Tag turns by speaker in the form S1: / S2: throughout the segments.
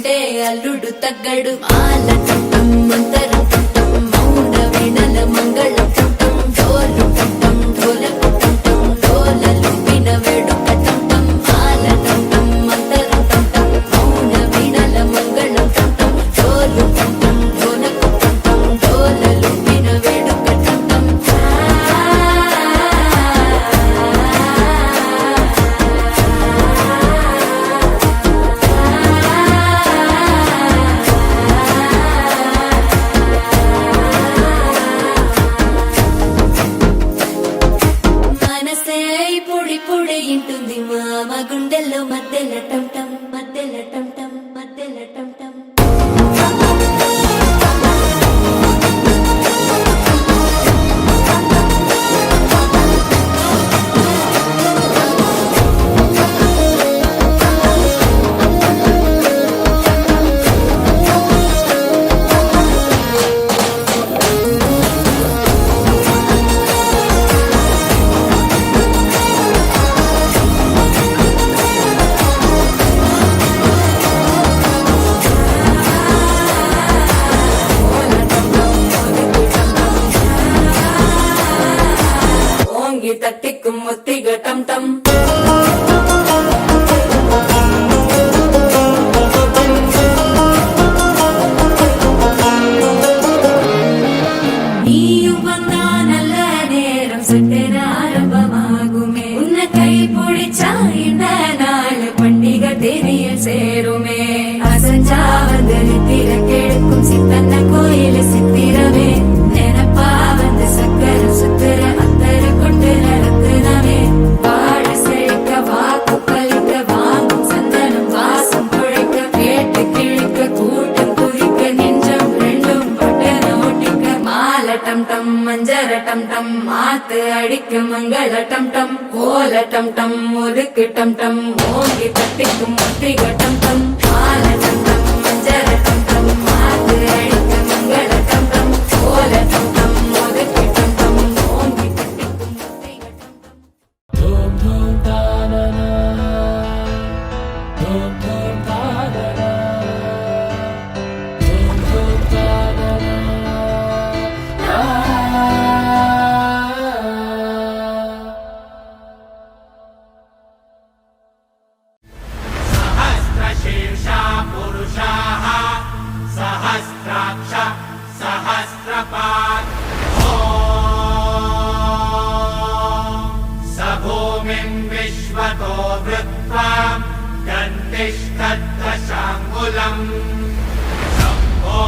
S1: ఉంటే అల్లుడు తగ్గడు మాల టం మంతరం టం మౌన వీణల మంగళం టం డోలు టం ఢోలకు టం డోలలు విన వేడుక టం మాల టం మంతరం టం మౌన వీణల మంగళం టం డోలు టం ఢోలకు టం డోలలు విన వేడుక టం మనసే పొడి పొడి ఇంటుంది మామ గుండెల్లో మధ్యల టం టం మధ్యల టం టం మధ్యల టం టం ஓங்கி தட்டிக்கும் ஒத்திக டம் டம் நீயும் வந்தா நல்ல நேரம் சட்டென ஆரம்பமாகுமே உன்னை கை பிடிச்சா இந்த நாள் பண்டிகை தெரியல் சேருமே அசஞ்சா வந்து நித்திர கெடுக்கும் சித்தன்ன கோயில சித்திரமே நினப்பா வந்து சக்கர சுத்திர அத்தர கொண்டு நடத்துனவே பாட செழிக்க வாக்கு பலிக்க வாங்கும் சந்தனம் வாசம் குழைக்க கேட்டு கிழிக்க கூட்டம் குதிக்க நெஞ்சம் ரெண்டும் பட்டன ஓட்டிக்க மால டம் டம் மஞ்சர டம் டம் மாத்து அடிக்க மங்கள டம் டம் கோல டம் டம் ஒதுக்கு டம் டம் ஓங்கி தட்டிக்கும் ஒத்திக டம் டம் மால டம் டம் மஞ்சர டம் டம் மாத்து அடிக்க மங்கள டம் டம் கோல டம் டம் ஒதுக்கு டம் டம் ஓங்கி தட்டிக்கும் ஒத்திக டம் டம்
S2: Dum dum da na na, dum dum da na na, dum dum da na na,
S3: सहस्रशीर्षा पुरुषाः सहस्राक्ष सहस्रपात् स भूमिं विश्वतो वृत्वा गन्तिष्ठद्दशाङ्गुलम् Shambho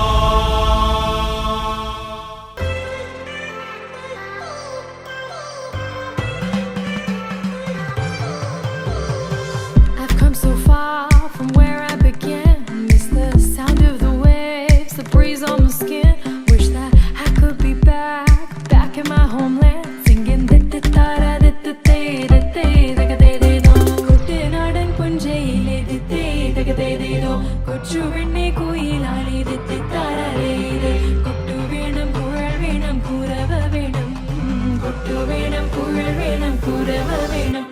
S4: I've come so far from where I began. Miss the sound of the waves, the breeze on my skin. Wish that I could be back in my homeland, singing dittara ditte ditte dagade do. Kuttinadan punjaile ditte dagade do. Kochu vinne koilali ditte tarare de. Kottu venam pural venam kurava venam. Kottu venam pural venam kurava venam.